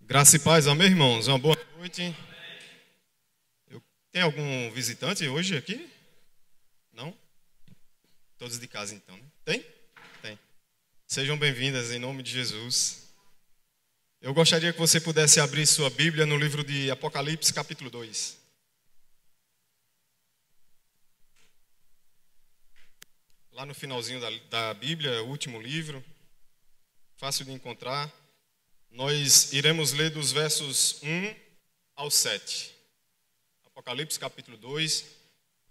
Graça e paz, amém, irmãos? Uma boa noite. Tem algum visitante hoje aqui? Não? Todos de casa, então, né? Tem? Tem. Sejam bem-vindas em nome de Jesus. Eu gostaria que você pudesse abrir sua Bíblia no livro de Apocalipse, capítulo 2. Lá no finalzinho da Bíblia, o último livro, fácil de encontrar. Nós iremos ler dos versos 1 ao 7. Apocalipse capítulo 2,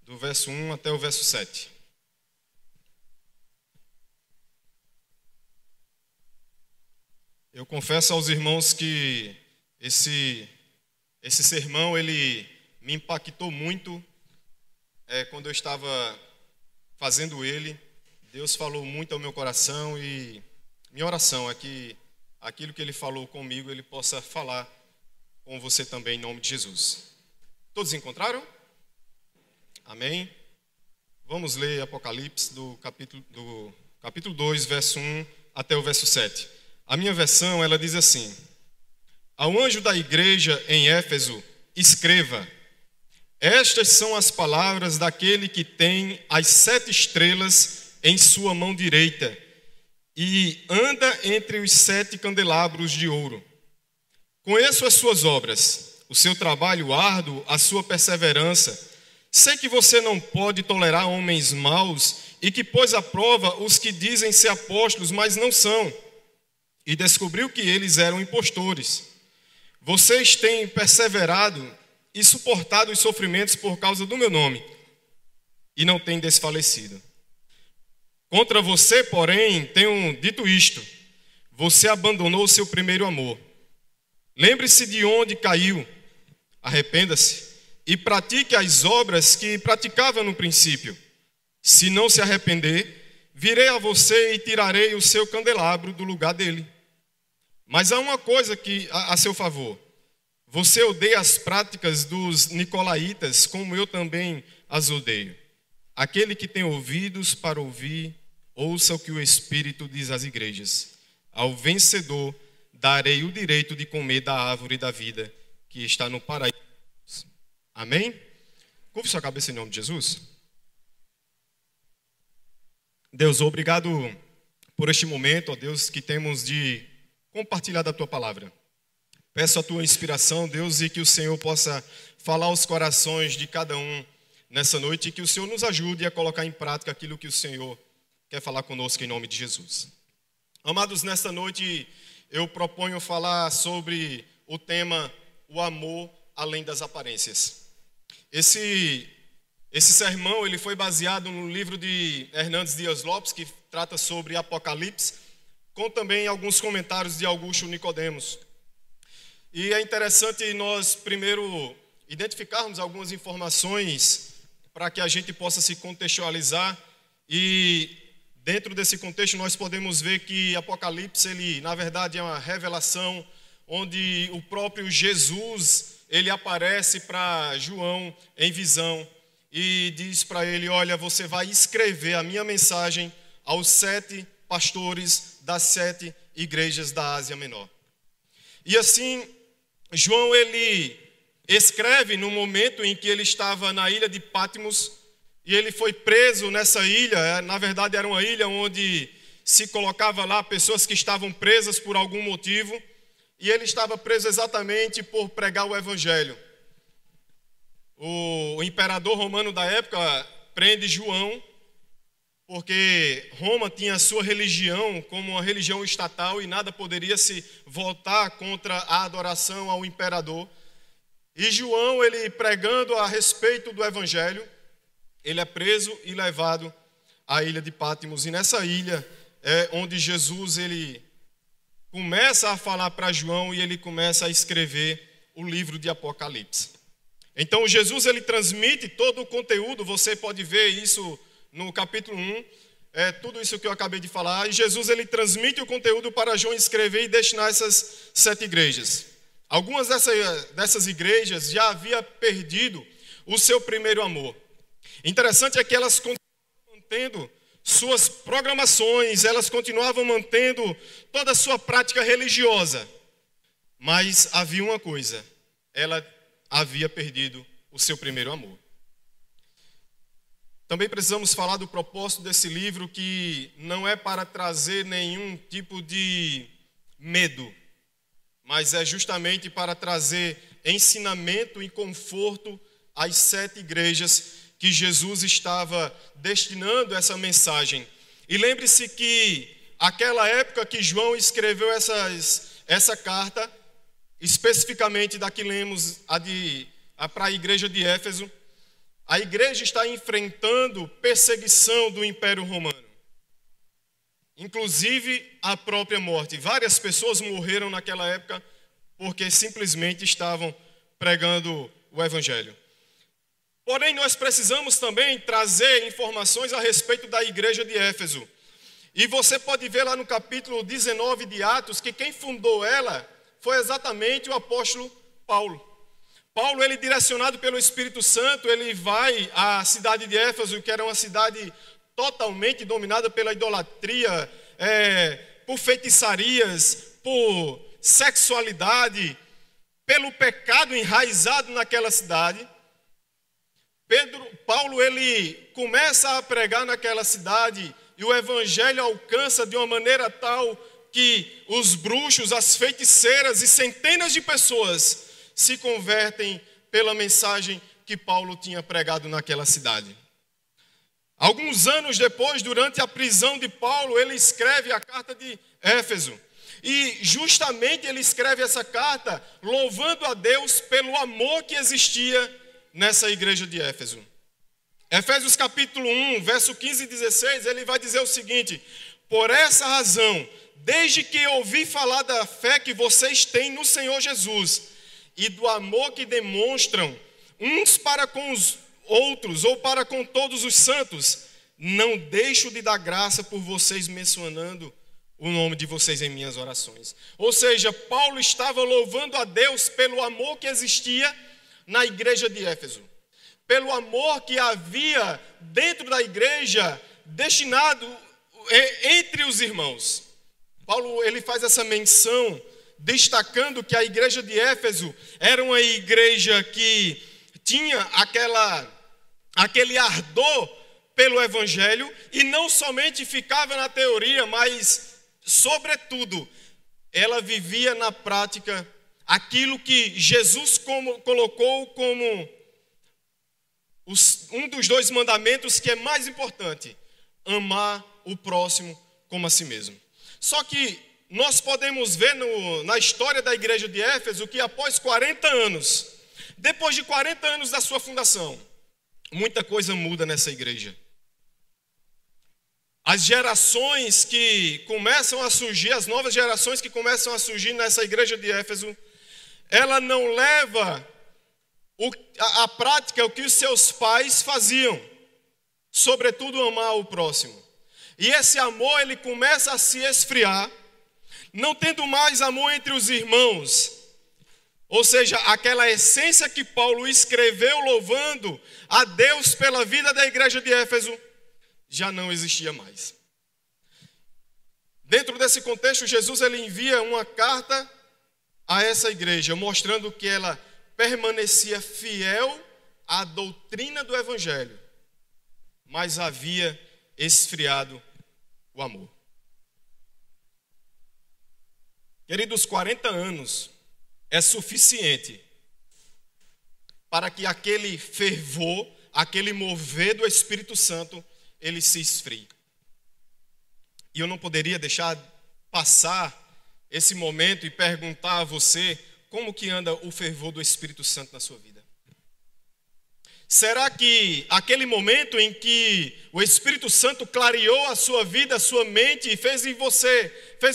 do verso 1 até o verso 7. Eu confesso aos irmãos que esse sermão ele me impactou muito quando eu estava fazendo ele. Deus falou muito ao meu coração e minha oração é que aquilo que ele falou comigo, ele possa falar com você também, em nome de Jesus. Todos encontraram? Amém? Vamos ler Apocalipse do capítulo 2, verso 1 até o verso 7. A minha versão, ela diz assim: Ao anjo da igreja em Éfeso, escreva: Estas são as palavras daquele que tem as 7 estrelas em sua mão direita e anda entre os 7 candelabros de ouro. Conheço as suas obras, o seu trabalho árduo, a sua perseverança. Sei que você não pode tolerar homens maus e que pôs à prova os que dizem ser apóstolos, mas não são, e descobriu que eles eram impostores. Vocês têm perseverado e suportado os sofrimentos por causa do meu nome, e não têm desfalecido. Contra você, porém, tenho dito isto: você abandonou o seu primeiro amor. Lembre-se de onde caiu, arrependa-se e pratique as obras que praticava no princípio. Se não se arrepender, virei a você e tirarei o seu candelabro do lugar dele. Mas há uma coisa a seu favor: você odeia as práticas dos nicolaítas, como eu também as odeio. Aquele que tem ouvidos para ouvir, ouça o que o Espírito diz às igrejas. Ao vencedor darei o direito de comer da árvore da vida que está no paraíso. Amém? Curve sua cabeça em nome de Jesus. Deus, obrigado por este momento, ó Deus, que temos de compartilhar da Tua palavra. Peço a Tua inspiração, Deus, e que o Senhor possa falar aos corações de cada um nessa noite e que o Senhor nos ajude a colocar em prática aquilo que o Senhor quer falar conosco em nome de Jesus. Amados, nesta noite eu proponho falar sobre o tema o amor além das aparências. Esse sermão ele foi baseado no livro de Hernandes Dias Lopes, que trata sobre Apocalipse, com também alguns comentários de Augusto Nicodemos. E é interessante nós primeiro identificarmos algumas informações para que a gente possa se contextualizar, e dentro desse contexto nós podemos ver que Apocalipse, ele na verdade é uma revelação onde o próprio Jesus, ele aparece para João em visão e diz para ele: olha, você vai escrever a minha mensagem aos 7 pastores das 7 igrejas da Ásia Menor. E assim, João ele escreve no momento em que ele estava na ilha de Patmos, e ele foi preso nessa ilha. Na verdade era uma ilha onde se colocava lá pessoas que estavam presas por algum motivo, e ele estava preso exatamente por pregar o evangelho. O imperador romano da época prende João, porque Roma tinha a sua religião como uma religião estatal e nada poderia se voltar contra a adoração ao imperador. E João, ele pregando a respeito do evangelho, ele é preso e levado à ilha de Patmos. E nessa ilha é onde Jesus ele começa a falar para João e ele começa a escrever o livro de Apocalipse. Então Jesus ele transmite todo o conteúdo, você pode ver isso no capítulo 1, tudo isso que eu acabei de falar. E Jesus ele transmite o conteúdo para João escrever e destinar essas 7 igrejas. Algumas dessas igrejas já haviam perdido o seu primeiro amor. Interessante é que elas continuavam mantendo suas programações, elas continuavam mantendo toda a sua prática religiosa. Mas havia uma coisa, ela havia perdido o seu primeiro amor. Também precisamos falar do propósito desse livro, que não é para trazer nenhum tipo de medo, mas é justamente para trazer ensinamento e conforto às 7 igrejas que Jesus estava destinando essa mensagem. E lembre-se que aquela época que João escreveu essa carta, especificamente da que lemos para a igreja de Éfeso, a igreja está enfrentando perseguição do Império Romano, inclusive a própria morte. Várias pessoas morreram naquela época porque simplesmente estavam pregando o Evangelho. Porém, nós precisamos também trazer informações a respeito da igreja de Éfeso. E você pode ver lá no capítulo 19 de Atos que quem fundou ela foi exatamente o apóstolo Paulo. Paulo, ele direcionado pelo Espírito Santo, ele vai à cidade de Éfeso, que era uma cidade totalmente dominada pela idolatria, por feitiçarias, por sexualidade, pelo pecado enraizado naquela cidade. Paulo, ele começa a pregar naquela cidade e o evangelho alcança de uma maneira tal que os bruxos, as feiticeiras e centenas de pessoas se convertem pela mensagem que Paulo tinha pregado naquela cidade. Alguns anos depois, durante a prisão de Paulo, ele escreve a carta de Éfeso. E justamente ele escreve essa carta louvando a Deus pelo amor que existia nessa igreja de Éfeso. Efésios capítulo 1, verso 15 e 16, ele vai dizer o seguinte: por essa razão, desde que ouvi falar da fé que vocês têm no Senhor Jesus e do amor que demonstram uns para com os outros ou para com todos os santos, não deixo de dar graça por vocês, mencionando o nome de vocês em minhas orações. Ou seja, Paulo estava louvando a Deus pelo amor que existia na igreja de Éfeso, pelo amor que havia dentro da igreja destinado entre os irmãos. Paulo, ele faz essa menção destacando que a igreja de Éfeso era uma igreja que tinha aquele ardor pelo evangelho e não somente ficava na teoria, mas sobretudo ela vivia na prática aquilo que Jesus colocou como um dos 2 mandamentos que é mais importante: amar o próximo como a si mesmo. Só que nós podemos ver na história da igreja de Éfeso que após 40 anos, depois de 40 anos da sua fundação, muita coisa muda nessa igreja. As gerações que começam a surgir, as novas gerações que começam a surgir nessa igreja de Éfeso, ela não leva à prática o que os seus pais faziam, sobretudo amar o próximo. E esse amor, ele começa a se esfriar, não tendo mais amor entre os irmãos. Ou seja, aquela essência que Paulo escreveu louvando a Deus pela vida da igreja de Éfeso, já não existia mais. Dentro desse contexto, Jesus, ele envia uma carta a essa igreja, mostrando que ela permanecia fiel à doutrina do evangelho, mas havia esfriado o amor. Queridos, 40 anos é suficiente para que aquele fervor, aquele mover do Espírito Santo, ele se esfrie. E eu não poderia deixar passar esse momento e perguntar a você como que anda o fervor do Espírito Santo na sua vida. Será que aquele momento em que o Espírito Santo clareou a sua vida, a sua mente e fez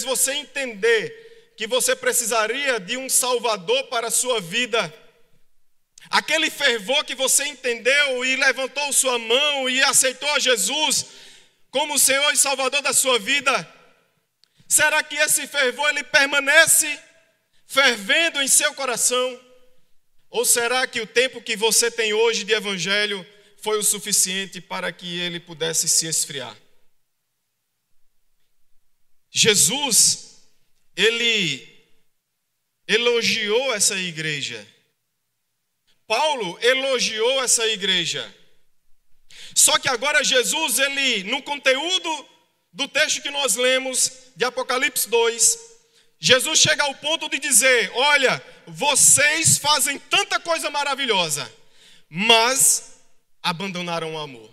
você entender que você precisaria de um Salvador para a sua vida, aquele fervor que você entendeu e levantou sua mão e aceitou a Jesus como o Senhor e Salvador da sua vida, será que esse fervor ele permanece fervendo em seu coração? Ou será que o tempo que você tem hoje de evangelho foi o suficiente para que ele pudesse se esfriar? Jesus, ele elogiou essa igreja. Paulo elogiou essa igreja. Só que agora Jesus, ele, no conteúdo do texto que nós lemos, de Apocalipse 2, Jesus chega ao ponto de dizer: olha, vocês fazem tanta coisa maravilhosa, mas abandonaram o amor.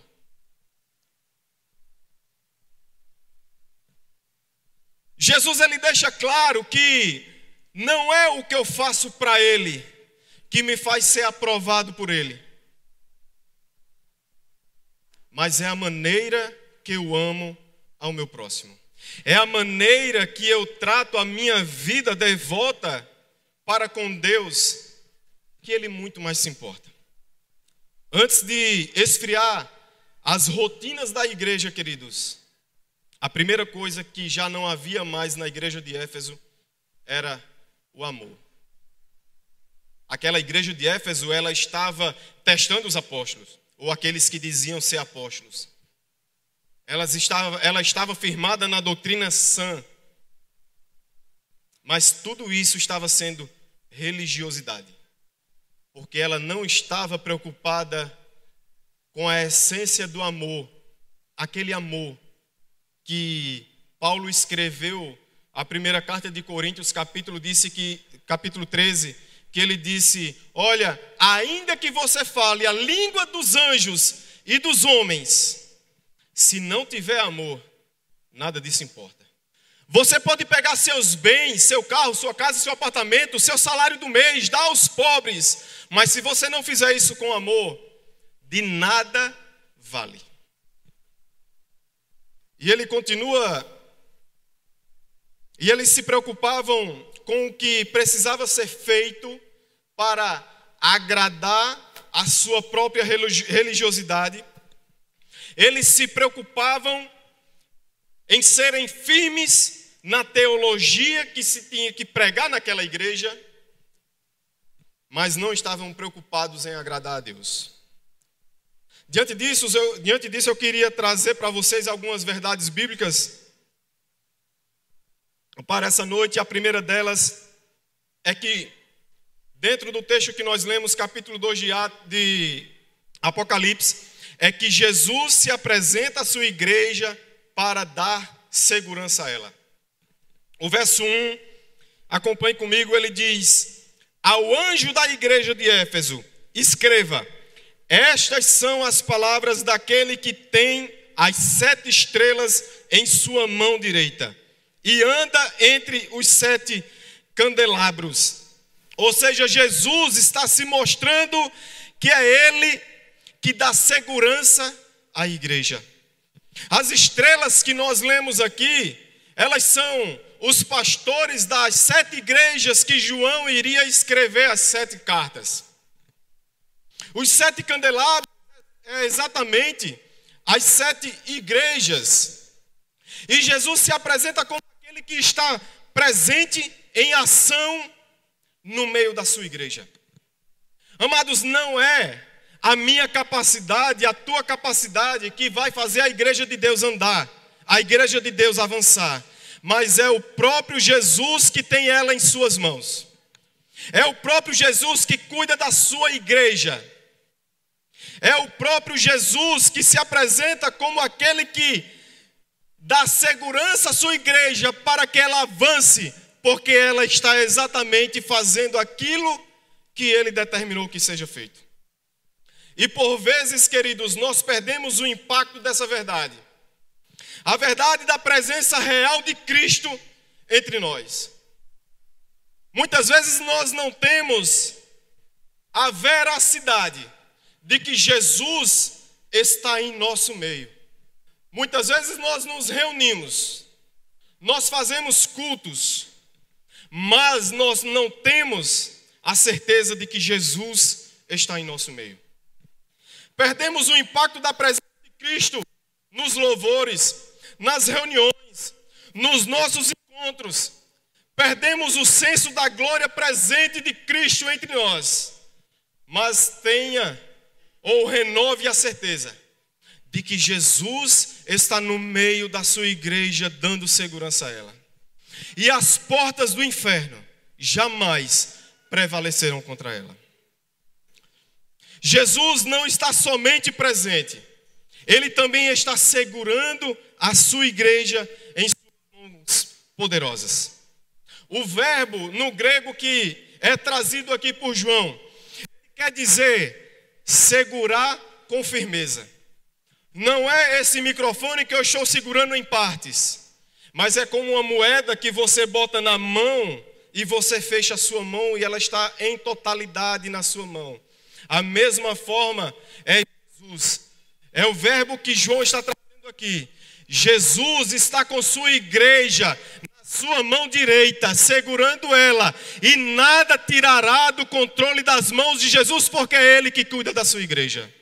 Jesus, ele deixa claro que não é o que eu faço para ele que me faz ser aprovado por ele, mas é a maneira que eu amo ao meu próximo. É a maneira que eu trato a minha vida devota para com Deus que ele muito mais se importa. Antes de esfriar as rotinas da igreja, queridos, a primeira coisa que já não havia mais na igreja de Éfeso era o amor. Aquela igreja de Éfeso, ela estava testando os apóstolos, ou aqueles que diziam ser apóstolos. Ela estava firmada na doutrina sã, mas tudo isso estava sendo religiosidade, porque ela não estava preocupada com a essência do amor, aquele amor que Paulo escreveu a primeira carta de Coríntios, capítulo 13, que ele disse: olha, ainda que você fale a língua dos anjos e dos homens, se não tiver amor, nada disso importa. Você pode pegar seus bens, seu carro, sua casa, seu apartamento, seu salário do mês, dar aos pobres, mas se você não fizer isso com amor, de nada vale. E ele continua, e eles se preocupavam com o que precisava ser feito para agradar a sua própria religiosidade. Eles se preocupavam em serem firmes na teologia que se tinha que pregar naquela igreja, mas não estavam preocupados em agradar a Deus. Diante disso, eu queria trazer para vocês algumas verdades bíblicas para essa noite. A primeira delas é que, dentro do texto que nós lemos, capítulo 2 de Apocalipse, é que Jesus se apresenta à sua igreja para dar segurança a ela. O verso 1, acompanhe comigo, ele diz: ao anjo da igreja de Éfeso, escreva: estas são as palavras daquele que tem as 7 estrelas em sua mão direita e anda entre os 7 candelabros. Ou seja, Jesus está se mostrando que é ele que dá segurança à igreja. As estrelas que nós lemos aqui, elas são os pastores das 7 igrejas que João iria escrever as 7 cartas. Os 7 candelabros é exatamente as 7 igrejas. E Jesus se apresenta como aquele que está presente em ação no meio da sua igreja. Amados, não é a minha capacidade, a tua capacidade que vai fazer a igreja de Deus andar, a igreja de Deus avançar, mas é o próprio Jesus que tem ela em suas mãos. É o próprio Jesus que cuida da sua igreja. É o próprio Jesus que se apresenta como aquele que dá segurança à sua igreja para que ela avance, porque ela está exatamente fazendo aquilo que ele determinou que seja feito. E por vezes, queridos, nós perdemos o impacto dessa verdade. A verdade da presença real de Cristo entre nós. Muitas vezes nós não temos a veracidade de que Jesus está em nosso meio. Muitas vezes nós nos reunimos, nós fazemos cultos, mas nós não temos a certeza de que Jesus está em nosso meio. Perdemos o impacto da presença de Cristo nos louvores, nas reuniões, nos nossos encontros. Perdemos o senso da glória presente de Cristo entre nós. Mas tenha ou renove a certeza de que Jesus está no meio da sua igreja dando segurança a ela. E as portas do inferno jamais prevalecerão contra ela. Jesus não está somente presente, Ele também está segurando a sua igreja em suas mãos poderosas. O verbo no grego que é trazido aqui por João, quer dizer segurar com firmeza. Não é esse microfone que eu estou segurando em partes, mas é como uma moeda que você bota na mão e você fecha a sua mão e ela está em totalidade na sua mão. A mesma forma é Jesus. É o verbo que João está trazendo aqui. Jesus está com sua igreja na sua mão direita, segurando ela, e nada tirará do controle das mãos de Jesus, porque é Ele que cuida da sua igreja.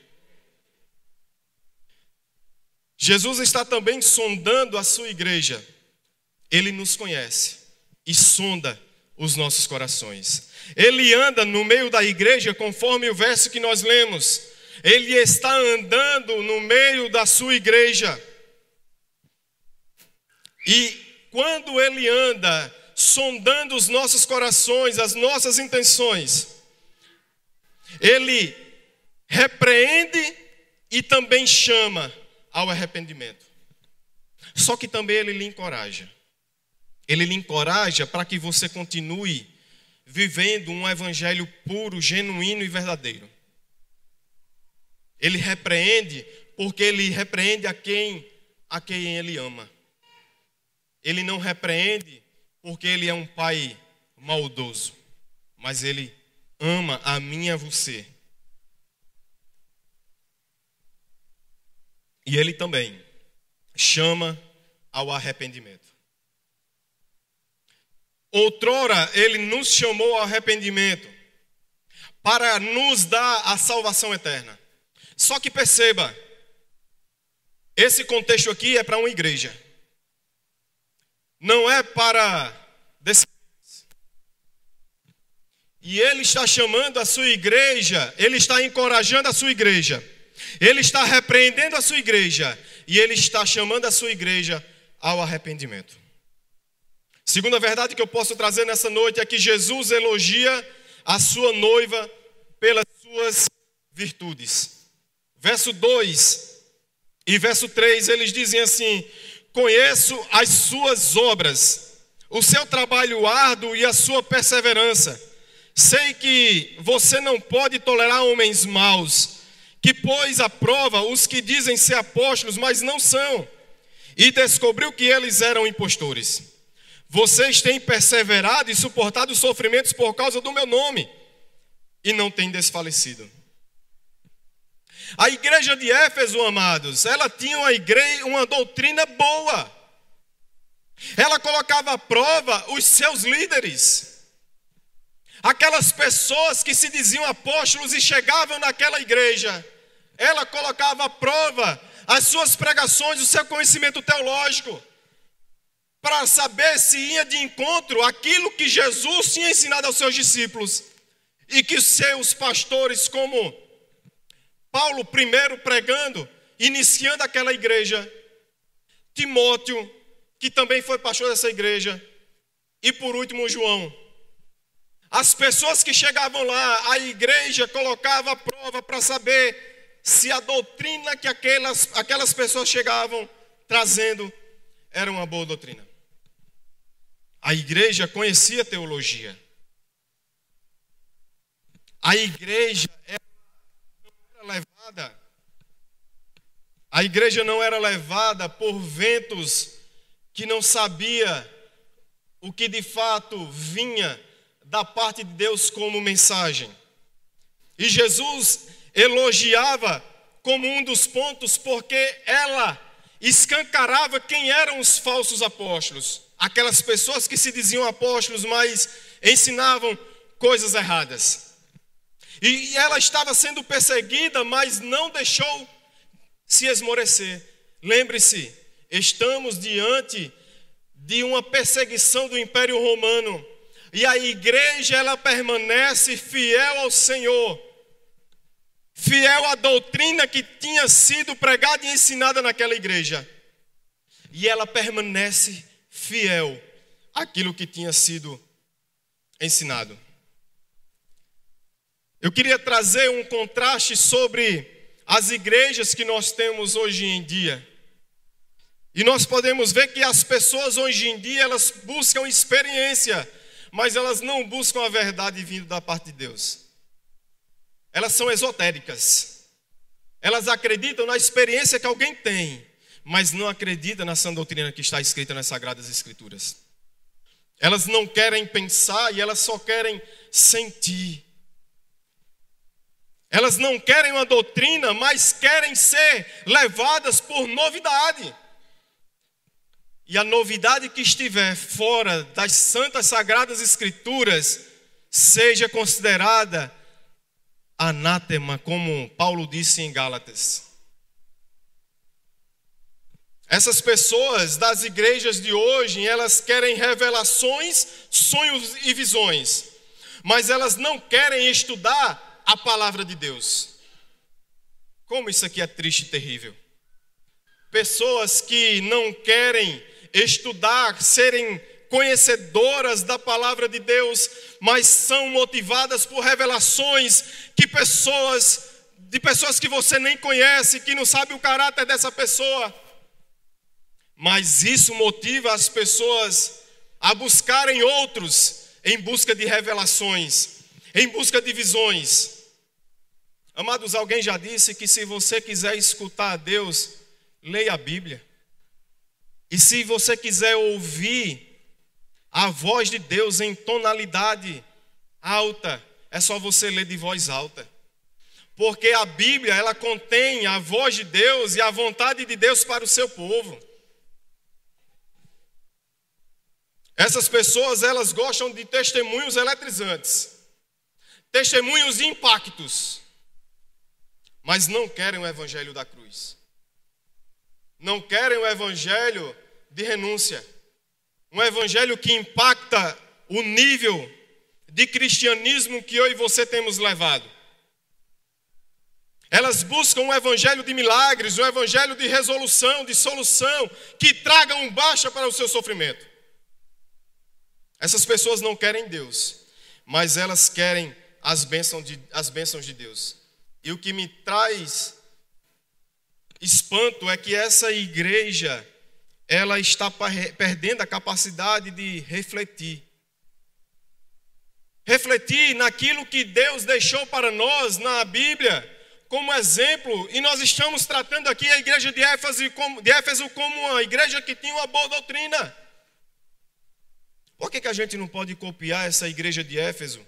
Jesus está também sondando a sua igreja. Ele nos conhece e sonda os nossos corações. Ele anda no meio da igreja, conforme o verso que nós lemos. Ele está andando no meio da sua igreja. E quando Ele anda sondando os nossos corações, as nossas intenções, Ele repreende e também chama ao arrependimento. Só que também Ele lhe encoraja. Ele lhe encoraja para que você continue vivendo um evangelho puro, genuíno e verdadeiro. Ele repreende porque Ele repreende a quem Ele ama. Ele não repreende porque Ele é um pai maldoso, mas Ele ama a mim e a você. E Ele também chama ao arrependimento. Outrora, Ele nos chamou ao arrependimento para nos dar a salvação eterna. Só que perceba, esse contexto aqui é para uma igreja. Não é para descendentes. E Ele está chamando a sua igreja, Ele está encorajando a sua igreja, Ele está repreendendo a sua igreja, e Ele está chamando a sua igreja ao arrependimento. Segunda verdade que eu posso trazer nessa noite é que Jesus elogia a sua noiva pelas suas virtudes. Verso 2 e verso 3, eles dizem assim: conheço as suas obras, o seu trabalho árduo e a sua perseverança. Sei que você não pode tolerar homens maus, que pôs à prova os que dizem ser apóstolos, mas não são, e descobriu que eles eram impostores. Vocês têm perseverado e suportado os sofrimentos por causa do meu nome, e não têm desfalecido. A igreja de Éfeso, amados, ela tinha uma doutrina boa. Ela colocava à prova os seus líderes. Aquelas pessoas que se diziam apóstolos e chegavam naquela igreja, ela colocava à prova as suas pregações, o seu conhecimento teológico, para saber se ia de encontro àquilo que Jesus tinha ensinado aos seus discípulos, e que os seus pastores, como Paulo primeiro pregando, iniciando aquela igreja, Timóteo, que também foi pastor dessa igreja, e por último João. As pessoas que chegavam lá, a igreja colocava à prova para saber se a doutrina que aquelas pessoas chegavam trazendo era uma boa doutrina. A igreja conhecia teologia. A igreja não era levada por ventos que não sabia o que de fato vinha da parte de Deus como mensagem. E Jesus elogiava como um dos pontos porque ela escancarava quem eram os falsos apóstolos. Aquelas pessoas que se diziam apóstolos, mas ensinavam coisas erradas. E ela estava sendo perseguida, mas não deixou se esmorecer. Lembre-se, estamos diante de uma perseguição do Império Romano. E a igreja, ela permanece fiel ao Senhor, fiel à doutrina que tinha sido pregada e ensinada naquela igreja. E ela permanece fiel àquilo que tinha sido ensinado. Eu queria trazer um contraste sobre as igrejas que nós temos hoje em dia. E nós podemos ver que as pessoas hoje em dia, elas buscam experiência, mas elas não buscam a verdade vindo da parte de Deus. Elas são esotéricas. Elas acreditam na experiência que alguém tem, mas não acreditam na sã doutrina que está escrita nas Sagradas Escrituras. Elas não querem pensar e elas só querem sentir. Elas não querem uma doutrina, mas querem ser levadas por novidade. E a novidade que estiver fora das santas sagradas escrituras seja considerada anátema, como Paulo disse em Gálatas. Essas pessoas das igrejas de hoje, elas querem revelações, sonhos e visões, mas elas não querem estudar a palavra de Deus. Como isso aqui é triste e terrível. Pessoas que não querem estudar, serem conhecedoras da palavra de Deus, mas são motivadas por revelações de pessoas que você nem conhece, que não sabe o caráter dessa pessoa. Mas isso motiva as pessoas a buscarem outros em busca de revelações, em busca de visões. Amados, alguém já disse que se você quiser escutar a Deus, leia a Bíblia. E se você quiser ouvir a voz de Deus em tonalidade alta, é só você ler de voz alta. Porque a Bíblia, ela contém a voz de Deus e a vontade de Deus para o seu povo. Essas pessoas, elas gostam de testemunhos eletrizantes, testemunhos de impactos, mas não querem o evangelho da cruz. Não querem o evangelho de renúncia. Um evangelho que impacta o nível de cristianismo que eu e você temos levado. Elas buscam um evangelho de milagres, um evangelho de resolução, de solução, que traga um baixa para o seu sofrimento. Essas pessoas não querem Deus, mas elas querem as bênçãos de Deus. E o que me traz espanto é que essa igreja, ela está perdendo a capacidade de refletir. Refletir naquilo que Deus deixou para nós na Bíblia como exemplo. E nós estamos tratando aqui a igreja de Éfeso como uma igreja que tinha uma boa doutrina. Por que a gente não pode copiar essa igreja de Éfeso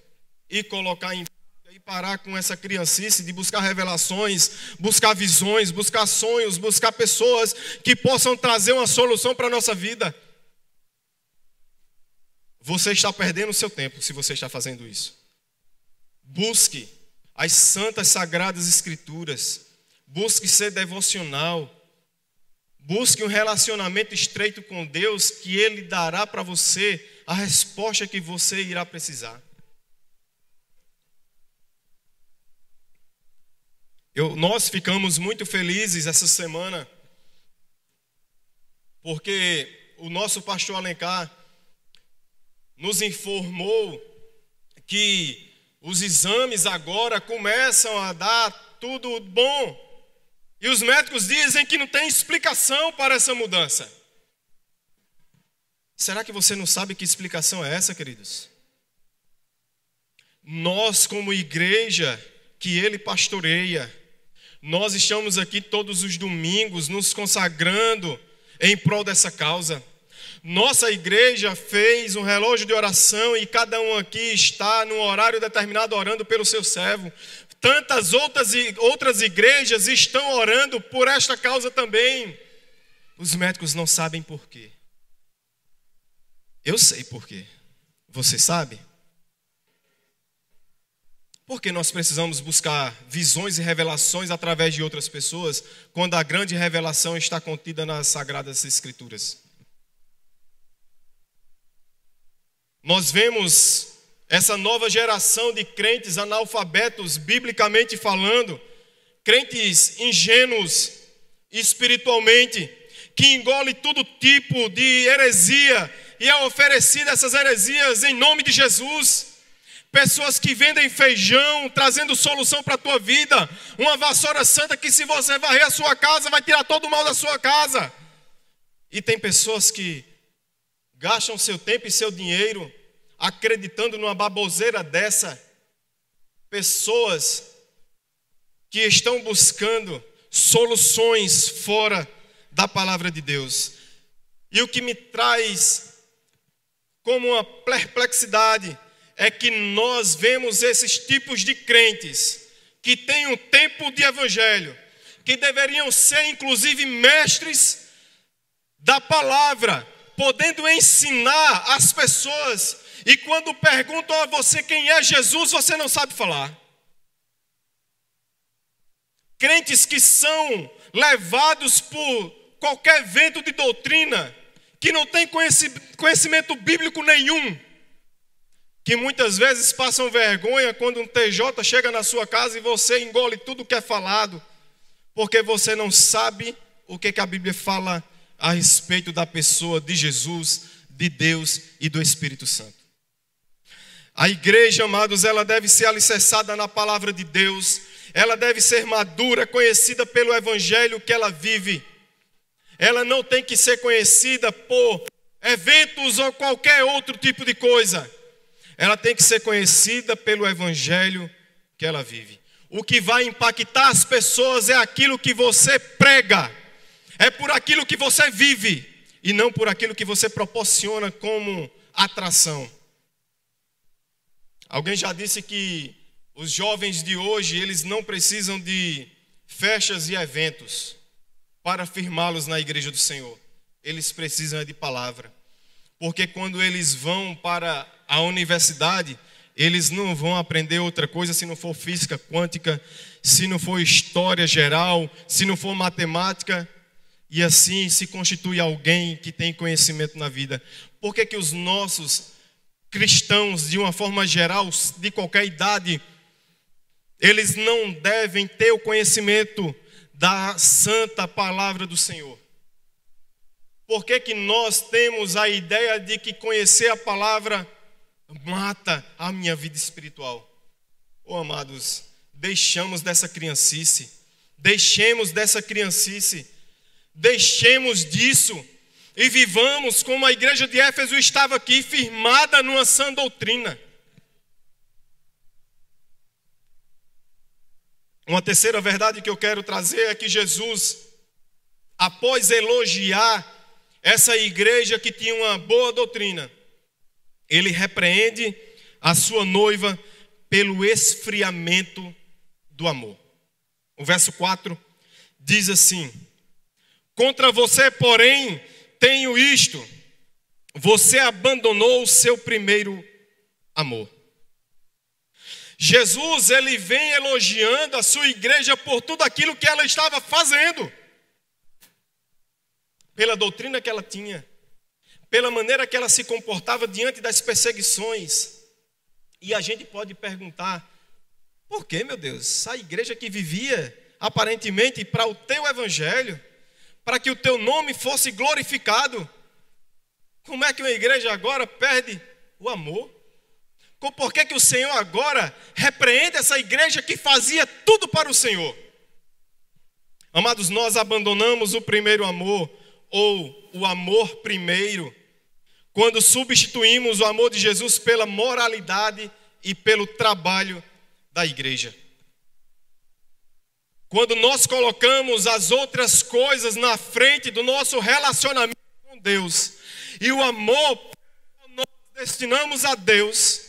e colocar em e parar com essa criancice de buscar revelações, buscar visões, buscar sonhos, buscar pessoas que possam trazer uma solução para a nossa vida? Você está perdendo o seu tempo se você está fazendo isso. Busque as santas sagradas escrituras, busque ser devocional, busque um relacionamento estreito com Deus, que Ele dará para você a resposta que você irá precisar. Nós ficamos muito felizes essa semana, porque o nosso pastor Alencar nos informou que os exames agora começam a dar tudo bom. E os médicos dizem que não tem explicação para essa mudança. Será que você não sabe que explicação é essa, queridos? Nós, como igreja que Ele pastoreia, nós estamos aqui todos os domingos nos consagrando em prol dessa causa. Nossa igreja fez um relógio de oração e cada um aqui está num horário determinado orando pelo seu servo. Tantas outras igrejas estão orando por esta causa também. Os médicos não sabem por quê. Eu sei por quê. Você sabe? Porque nós precisamos buscar visões e revelações através de outras pessoas, quando a grande revelação está contida nas Sagradas Escrituras. Nós vemos essa nova geração de crentes analfabetos, biblicamente falando, crentes ingênuos espiritualmente, que engole todo tipo de heresia e é oferecida essas heresias em nome de Jesus. Pessoas que vendem feijão, trazendo solução para a tua vida. Uma vassoura santa que, se você varrer a sua casa, vai tirar todo o mal da sua casa. E tem pessoas que gastam seu tempo e seu dinheiro acreditando numa baboseira dessa. Pessoas que estão buscando soluções fora da palavra de Deus. E o que me traz como uma perplexidade é que nós vemos esses tipos de crentes que têm um tempo de evangelho, que deveriam ser inclusive mestres da palavra, podendo ensinar as pessoas, e quando perguntam a você quem é Jesus, você não sabe falar. Crentes que são levados por qualquer vento de doutrina, que não tem conhecimento bíblico nenhum, que muitas vezes passam vergonha quando um TJ chega na sua casa e você engole tudo que é falado, porque você não sabe o que a Bíblia fala a respeito da pessoa de Jesus, de Deus e do Espírito Santo. A igreja, amados, ela deve ser alicerçada na palavra de Deus, ela deve ser madura, conhecida pelo evangelho que ela vive. Ela não tem que ser conhecida por eventos ou qualquer outro tipo de coisa. Ela tem que ser conhecida pelo evangelho que ela vive. O que vai impactar as pessoas é aquilo que você prega. É por aquilo que você vive e não por aquilo que você proporciona como atração. Alguém já disse que os jovens de hoje, eles não precisam de festas e eventos para firmá-los na igreja do Senhor. Eles precisam de palavra. Porque quando eles vão para a universidade, eles não vão aprender outra coisa se não for física quântica, se não for história geral, se não for matemática, e assim se constitui alguém que tem conhecimento na vida. Por que os nossos cristãos, de uma forma geral, de qualquer idade, eles não devem ter o conhecimento da santa palavra do Senhor? Por que nós temos a ideia de que conhecer a palavra mata a minha vida espiritual? Amados, deixemos dessa criancice, deixemos disso e vivamos como a igreja de Éfeso estava aqui, firmada numa sã doutrina. Uma terceira verdade que eu quero trazer é que Jesus, após elogiar essa igreja que tinha uma boa doutrina, ele repreende a sua noiva pelo esfriamento do amor. O verso 4 diz assim: contra você, porém, tenho isto: você abandonou o seu primeiro amor. Jesus, ele vem elogiando a sua igreja por tudo aquilo que ela estava fazendo, pela doutrina que ela tinha, pela maneira que ela se comportava diante das perseguições. E a gente pode perguntar: por que, meu Deus, a igreja que vivia aparentemente para o teu evangelho, para que o teu nome fosse glorificado, como é que uma igreja agora perde o amor? Por que o Senhor agora repreende essa igreja que fazia tudo para o Senhor? Amados, nós abandonamos o primeiro amor, ou o amor primeiro, quando substituímos o amor de Jesus pela moralidade e pelo trabalho da igreja. Quando nós colocamos as outras coisas na frente do nosso relacionamento com Deus, e o amor que nós destinamos a Deus,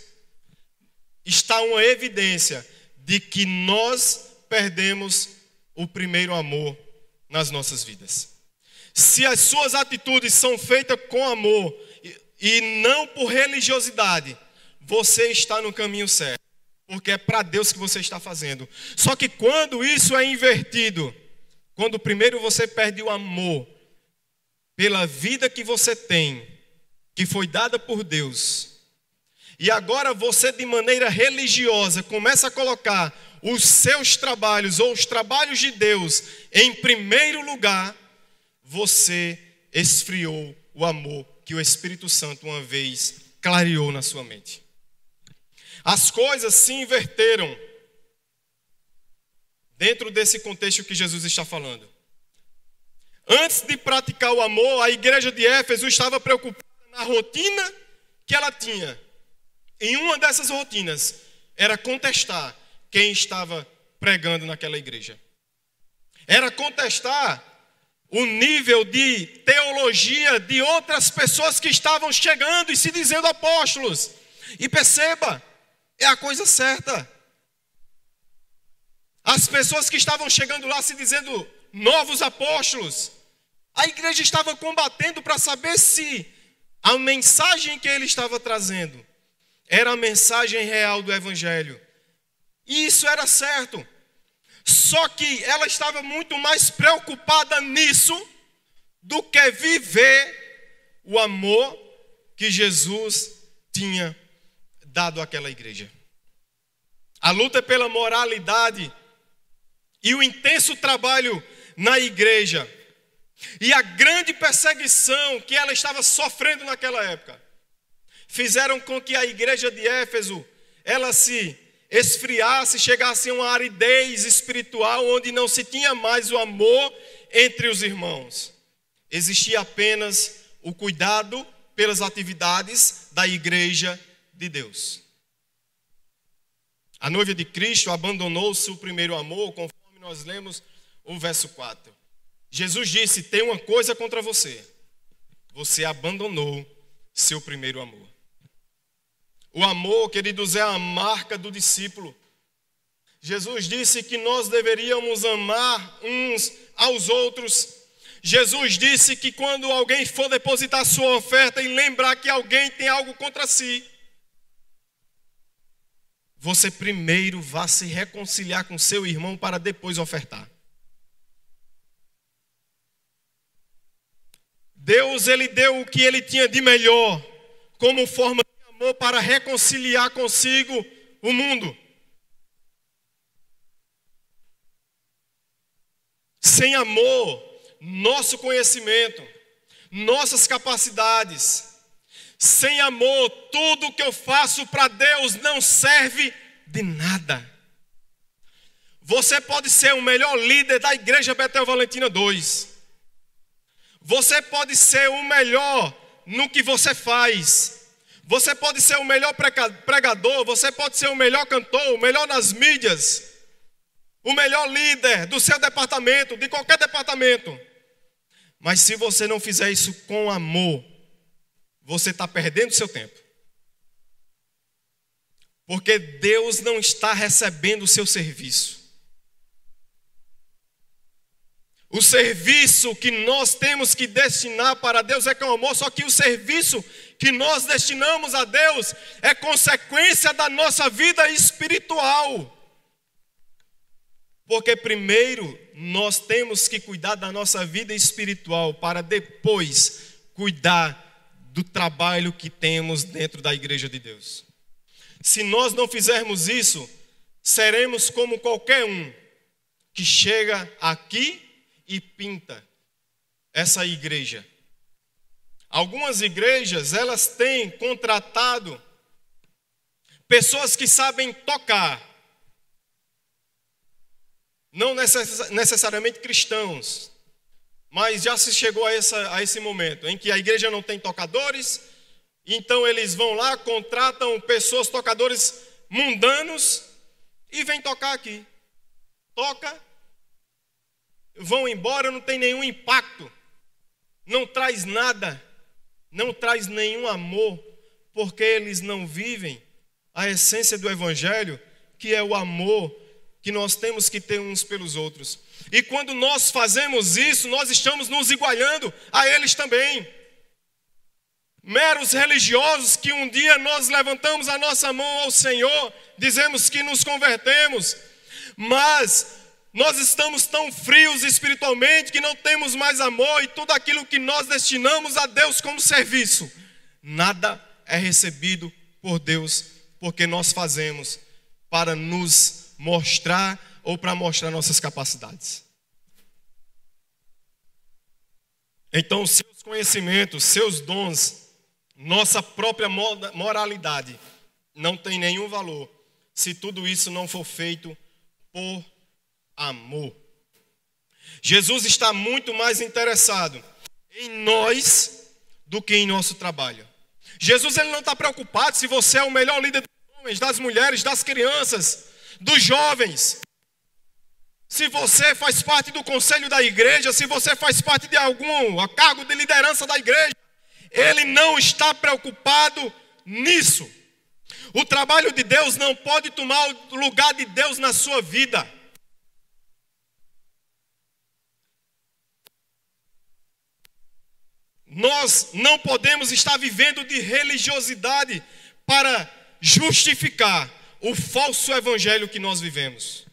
está uma evidência de que nós perdemos o primeiro amor nas nossas vidas. Se as suas atitudes são feitas com amor e não por religiosidade, você está no caminho certo, porque é para Deus que você está fazendo. Só que quando isso é invertido, quando primeiro você perde o amor pela vida que você tem, que foi dada por Deus, e agora você, de maneira religiosa, começa a colocar os seus trabalhos ou os trabalhos de Deus em primeiro lugar, você esfriou o amor que o Espírito Santo uma vez clareou na sua mente. As coisas se inverteram dentro desse contexto que Jesus está falando. Antes de praticar o amor, a igreja de Éfeso estava preocupada na rotina que ela tinha. E uma dessas rotinas era contestar quem estava pregando naquela igreja. Era contestar o nível de teologia de outras pessoas que estavam chegando e se dizendo apóstolos. E perceba, é a coisa certa. As pessoas que estavam chegando lá se dizendo novos apóstolos, a igreja estava combatendo para saber se a mensagem que ele estava trazendo era a mensagem real do evangelho. E isso era certo. Só que ela estava muito mais preocupada nisso do que viver o amor que Jesus tinha dado àquela igreja. A luta pela moralidade e o intenso trabalho na igreja e a grande perseguição que ela estava sofrendo naquela época fizeram com que a igreja de Éfeso ela se esfriasse, chegasse a uma aridez espiritual onde não se tinha mais o amor entre os irmãos. Existia apenas o cuidado pelas atividades da igreja de Deus. A noiva de Cristo abandonou seu primeiro amor, conforme nós lemos o verso 4. Jesus disse: tem uma coisa contra você. Você abandonou seu primeiro amor. O amor, queridos, é a marca do discípulo. Jesus disse que nós deveríamos amar uns aos outros. Jesus disse que quando alguém for depositar sua oferta e lembrar que alguém tem algo contra si, você primeiro vá se reconciliar com seu irmão para depois ofertar. Deus, ele deu o que ele tinha de melhor como forma de amor para reconciliar consigo o mundo. Sem amor, nosso conhecimento, nossas capacidades, sem amor, tudo que eu faço para Deus não serve de nada. Você pode ser o melhor líder da igreja Betel Valentina 2. Você pode ser o melhor no que você faz. Você pode ser o melhor pregador, você pode ser o melhor cantor, o melhor nas mídias, o melhor líder do seu departamento, de qualquer departamento. Mas se você não fizer isso com amor, você está perdendo seu tempo. Porque Deus não está recebendo o seu serviço. O serviço que nós temos que destinar para Deus é com amor, só que o serviço que nós destinamos a Deus é consequência da nossa vida espiritual. Porque primeiro nós temos que cuidar da nossa vida espiritual para depois cuidar do trabalho que temos dentro da igreja de Deus. Se nós não fizermos isso, seremos como qualquer um que chega aqui e pinta essa igreja. Algumas igrejas, elas têm contratado pessoas que sabem tocar, não necessariamente cristãos, mas já se chegou a esse momento em que a igreja não tem tocadores, então eles vão lá, contratam pessoas, tocadores mundanos e vêm tocar aqui. Toca, vão embora, não tem nenhum impacto, não traz nada, não traz nenhum amor, porque eles não vivem a essência do evangelho, que é o amor que nós temos que ter uns pelos outros. E quando nós fazemos isso, nós estamos nos igualando a eles também. Meros religiosos que um dia nós levantamos a nossa mão ao Senhor, dizemos que nos convertemos, mas nós estamos tão frios espiritualmente que não temos mais amor, e tudo aquilo que nós destinamos a Deus como serviço, nada é recebido por Deus, porque nós fazemos para nos mostrar ou para mostrar nossas capacidades. Então, seus conhecimentos, seus dons, nossa própria moralidade não tem nenhum valor se tudo isso não for feito por amor. Jesus está muito mais interessado em nós do que em nosso trabalho. Jesus ele não está preocupado se você é o melhor líder dos homens, das mulheres, das crianças, dos jovens. Se você faz parte do conselho da igreja, se você faz parte de algum cargo de liderança da igreja, ele não está preocupado nisso. O trabalho de Deus não pode tomar o lugar de Deus na sua vida. Nós não podemos estar vivendo de religiosidade para justificar o falso evangelho que nós vivemos.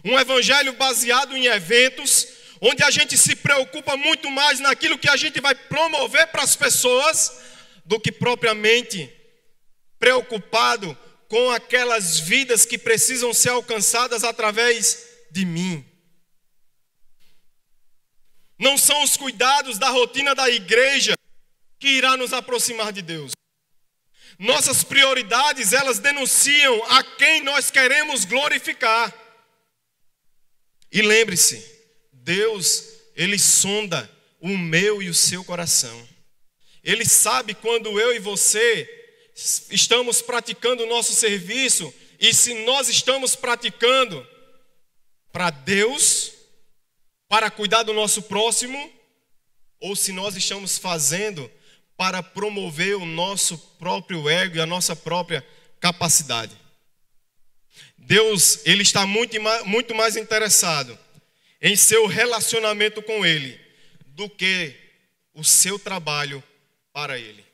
Um evangelho baseado em eventos, onde a gente se preocupa muito mais naquilo que a gente vai promover para as pessoas, do que propriamente preocupado com aquelas vidas que precisam ser alcançadas através de mim. Não são os cuidados da rotina da igreja que irá nos aproximar de Deus. Nossas prioridades, elas denunciam a quem nós queremos glorificar. E lembre-se, Deus, ele sonda o meu e o seu coração. Ele sabe quando eu e você estamos praticando o nosso serviço e se nós estamos praticando para Deus, para cuidar do nosso próximo, ou se nós estamos fazendo para promover o nosso próprio ego e a nossa própria capacidade. Deus, ele está muito mais interessado em seu relacionamento com ele do que o seu trabalho para ele.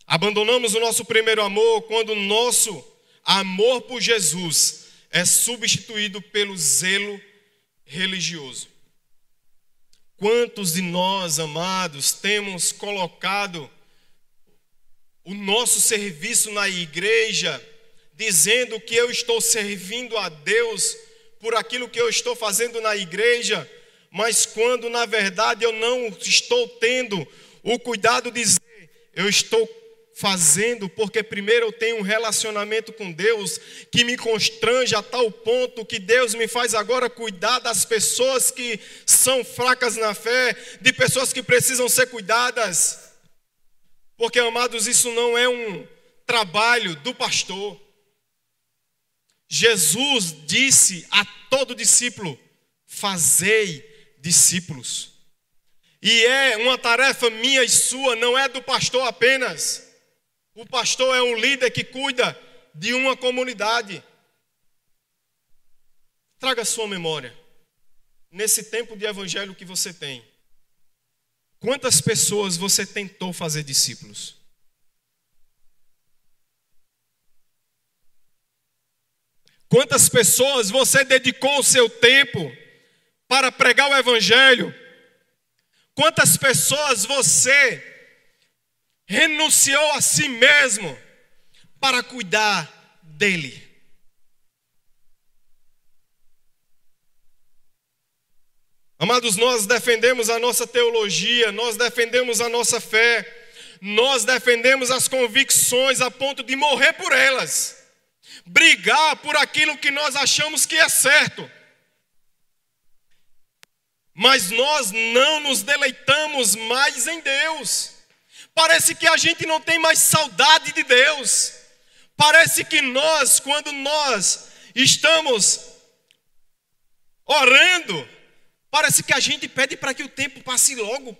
Abandonamos o nosso primeiro amor quando o nosso amor por Jesus é substituído pelo zelo religioso. Quantos de nós, amados, temos colocado o nosso serviço na igreja, dizendo que eu estou servindo a Deus por aquilo que eu estou fazendo na igreja, mas quando na verdade eu não estou tendo o cuidado de dizer, eu estou fazendo porque primeiro eu tenho um relacionamento com Deus que me constrange a tal ponto que Deus me faz agora cuidar das pessoas que são fracas na fé, de pessoas que precisam ser cuidadas. Porque, amados, isso não é um trabalho do pastor. Jesus disse a todo discípulo, fazei discípulos. E é uma tarefa minha e sua, não é do pastor apenas. O pastor é um líder que cuida de uma comunidade. Traga a sua memória, nesse tempo de evangelho que você tem, quantas pessoas você tentou fazer discípulos? Quantas pessoas você dedicou o seu tempo para pregar o evangelho? Quantas pessoas você renunciou a si mesmo para cuidar dele? Amados, nós defendemos a nossa teologia, nós defendemos a nossa fé, nós defendemos as convicções a ponto de morrer por elas, brigar por aquilo que nós achamos que é certo. Mas nós não nos deleitamos mais em Deus. Parece que a gente não tem mais saudade de Deus. Parece que nós, quando nós estamos orando, parece que a gente pede para que o tempo passe logo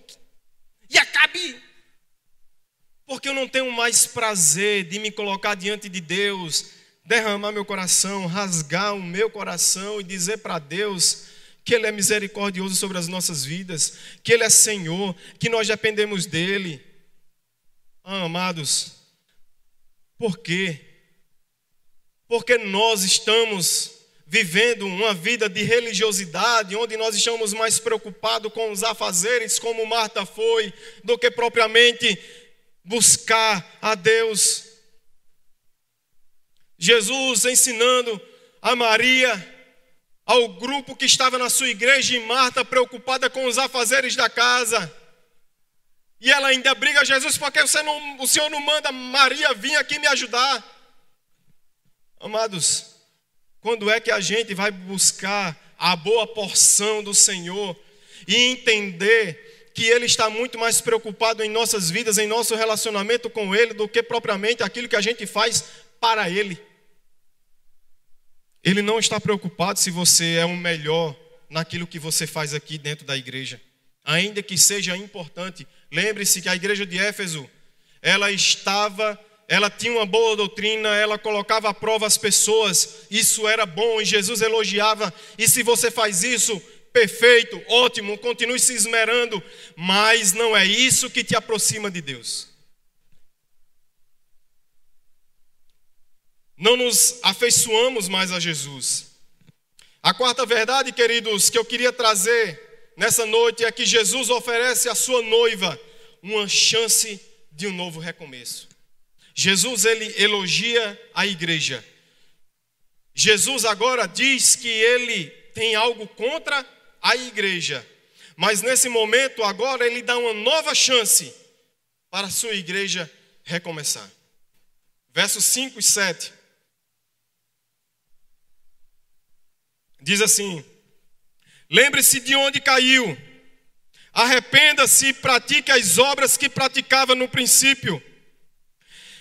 e acabe. Porque eu não tenho mais prazer de me colocar diante de Deus, derramar meu coração, rasgar o meu coração e dizer para Deus que Ele é misericordioso sobre as nossas vidas, que Ele é Senhor, que nós dependemos dEle. Amados, por quê? Porque nós estamos vivendo uma vida de religiosidade, onde nós estamos mais preocupados com os afazeres, como Marta foi, do que propriamente buscar a Deus. Jesus ensinando a Maria ao grupo que estava na sua igreja, e Marta preocupada com os afazeres da casa. E ela ainda briga a Jesus: porque o Senhor não manda Maria vir aqui me ajudar? Amados, quando é que a gente vai buscar a boa porção do Senhor e entender que Ele está muito mais preocupado em nossas vidas, em nosso relacionamento com Ele, do que propriamente aquilo que a gente faz para Ele? Ele não está preocupado se você é o melhor naquilo que você faz aqui dentro da igreja, ainda que seja importante. Lembre-se que a igreja de Éfeso, ela tinha uma boa doutrina, ela colocava à prova as pessoas, isso era bom e Jesus elogiava. E se você faz isso, perfeito, ótimo, continue se esmerando, mas não é isso que te aproxima de Deus. Não nos afeiçoamos mais a Jesus. A quarta verdade, queridos, que eu queria trazer nessa noite é que Jesus oferece à sua noiva uma chance de um novo recomeço. Jesus, ele elogia a igreja. Jesus agora diz que ele tem algo contra a igreja, mas nesse momento agora ele dá uma nova chance para a sua igreja recomeçar. Versos 5 e 7. Diz assim: lembre-se de onde caiu, arrependa-se e pratique as obras que praticava no princípio.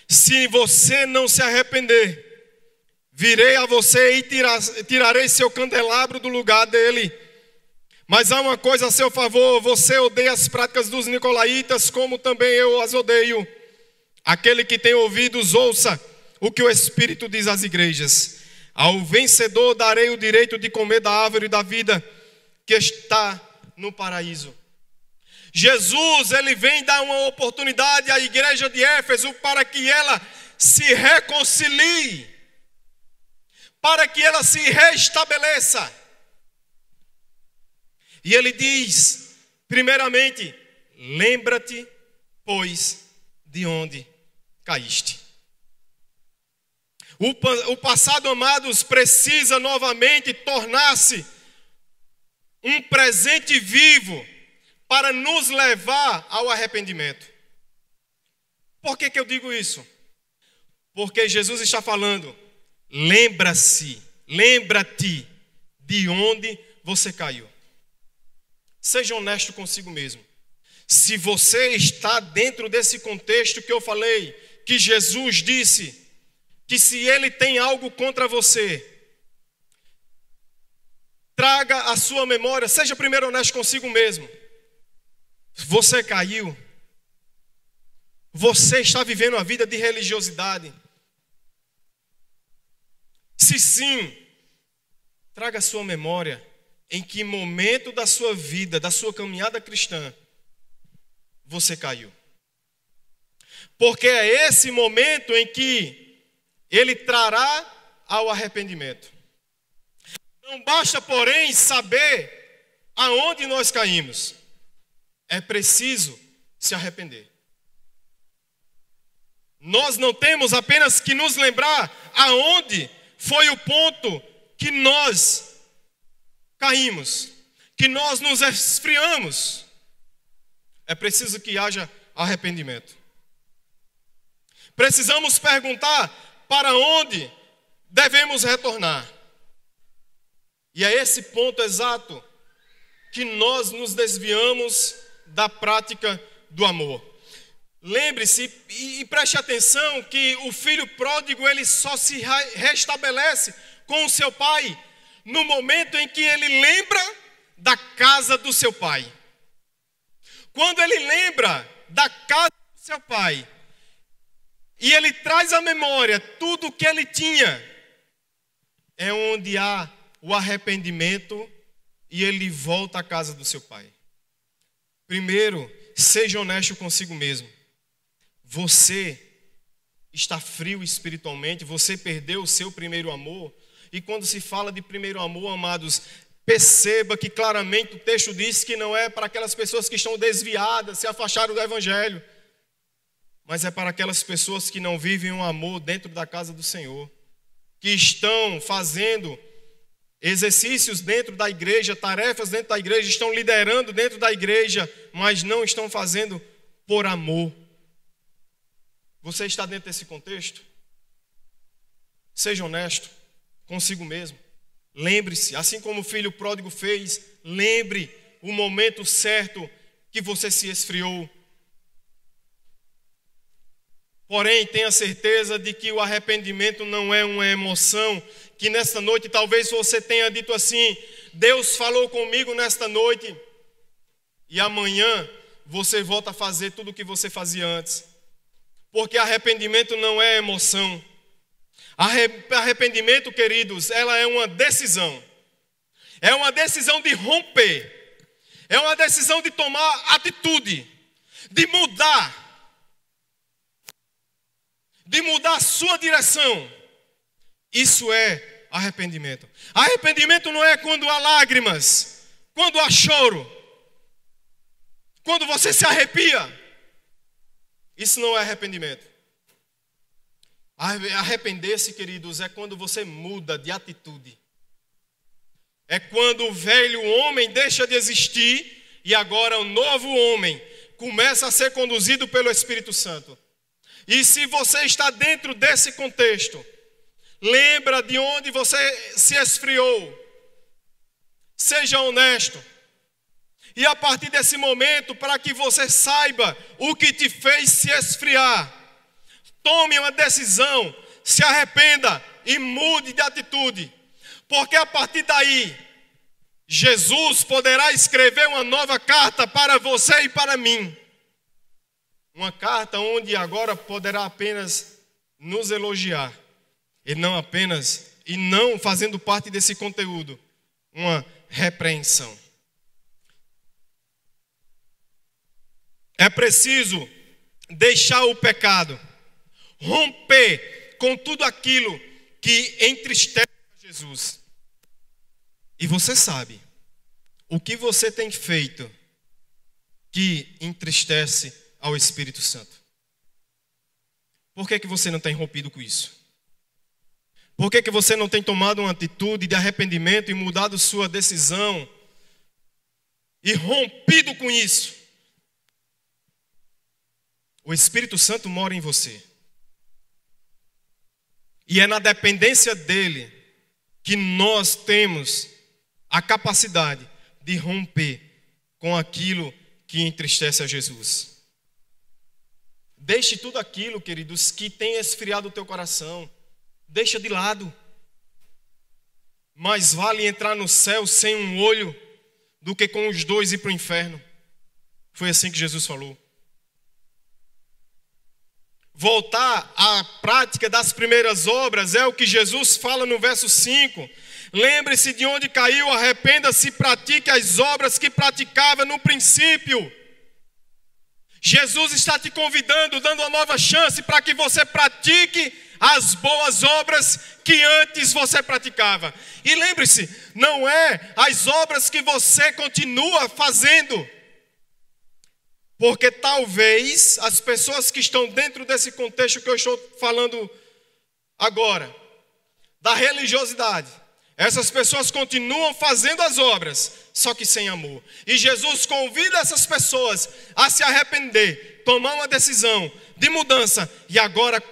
Se você não se arrepender, virei a você e tirarei seu candelabro do lugar dele. Mas há uma coisa a seu favor: você odeia as práticas dos nicolaítas, como também eu as odeio. Aquele que tem ouvidos, ouça o que o Espírito diz às igrejas. Ao vencedor darei o direito de comer da árvore da vida que está no paraíso. Jesus, ele vem dar uma oportunidade à igreja de Éfeso para que ela se reconcilie, para que ela se restabeleça. E ele diz, primeiramente: lembra-te, pois, de onde caíste. O passado, amados, precisa novamente tornar-se um presente vivo para nos levar ao arrependimento. Por que eu digo isso? Porque Jesus está falando: lembra-te de onde você caiu. Seja honesto consigo mesmo. Se você está dentro desse contexto que eu falei, que Jesus disse que se ele tem algo contra você, traga a sua memória, seja primeiro honesto consigo mesmo. Você caiu? Você está vivendo uma vida de religiosidade? Se sim, traga a sua memória em que momento da sua vida, da sua caminhada cristã, você caiu. Porque é esse momento em que ele trará ao arrependimento. Não basta, porém, saber aonde nós caímos. É preciso se arrepender. Nós não temos apenas que nos lembrar aonde foi o ponto que nós caímos, que nós nos esfriamos. É preciso que haja arrependimento. Precisamos perguntar para onde devemos retornar. E é esse ponto exato que nós nos desviamos da prática do amor. Lembre-se e preste atenção que o filho pródigo, ele só se restabelece com o seu pai no momento em que ele lembra da casa do seu pai. Quando ele lembra da casa do seu pai e ele traz à memória tudo o que ele tinha, é onde há o arrependimento e ele volta à casa do seu pai. Primeiro, seja honesto consigo mesmo. Você está frio espiritualmente, você perdeu o seu primeiro amor. E quando se fala de primeiro amor, amados, perceba que claramente o texto diz que não é para aquelas pessoas que estão desviadas, se afastaram do evangelho, mas é para aquelas pessoas que não vivem um amor dentro da casa do Senhor, que estão fazendo exercícios dentro da igreja, tarefas dentro da igreja, estão liderando dentro da igreja, mas não estão fazendo por amor. Você está dentro desse contexto? Seja honesto consigo mesmo. Lembre-se, assim como o filho pródigo fez, lembre o momento certo que você se esfriou. Porém, tenha certeza de que o arrependimento não é uma emoção, que nesta noite talvez você tenha dito assim: Deus falou comigo nesta noite, e amanhã você volta a fazer tudo o que você fazia antes. Porque arrependimento não é emoção. Arrependimento, queridos, ela é uma decisão. É uma decisão de romper. É uma decisão de tomar atitude, de mudar a sua direção. Isso é arrependimento. Arrependimento não é quando há lágrimas, quando há choro, quando você se arrepia. Isso não é arrependimento. Arrepender-se, queridos, é quando você muda de atitude. É quando o velho homem deixa de existir e agora o novo homem começa a ser conduzido pelo Espírito Santo. E se você está dentro desse contexto, lembra de onde você se esfriou. Seja honesto. E a partir desse momento, para que você saiba o que te fez se esfriar, tome uma decisão, se arrependa e mude de atitude. Porque a partir daí, Jesus poderá escrever uma nova carta para você e para mim. Uma carta onde agora poderá apenas nos elogiar. E não fazendo parte desse conteúdo, uma repreensão. É preciso deixar o pecado, romper com tudo aquilo que entristece Jesus. E você sabe o que você tem feito que entristece ao Espírito Santo. Por que você não tem rompido com isso? Por que você não tem tomado uma atitude de arrependimento e mudado sua decisão e rompido com isso? O Espírito Santo mora em você. E é na dependência dele que nós temos a capacidade de romper com aquilo que entristece a Jesus. Deixe tudo aquilo, queridos, que tem esfriado o teu coração. Deixa de lado. Mais vale entrar no céu sem um olho do que com os dois ir para o inferno. Foi assim que Jesus falou. Voltar à prática das primeiras obras é o que Jesus fala no verso 5. Lembre-se de onde caiu, arrependa-se e pratique as obras que praticava no princípio. Jesus está te convidando, dando uma nova chance para que você pratique as boas obras que antes você praticava. E lembre-se, não é as obras que você continua fazendo. Porque talvez as pessoas que estão dentro desse contexto que eu estou falando agora, da religiosidade, essas pessoas continuam fazendo as obras, só que sem amor. E Jesus convida essas pessoas a se arrepender, tomar uma decisão de mudança e agora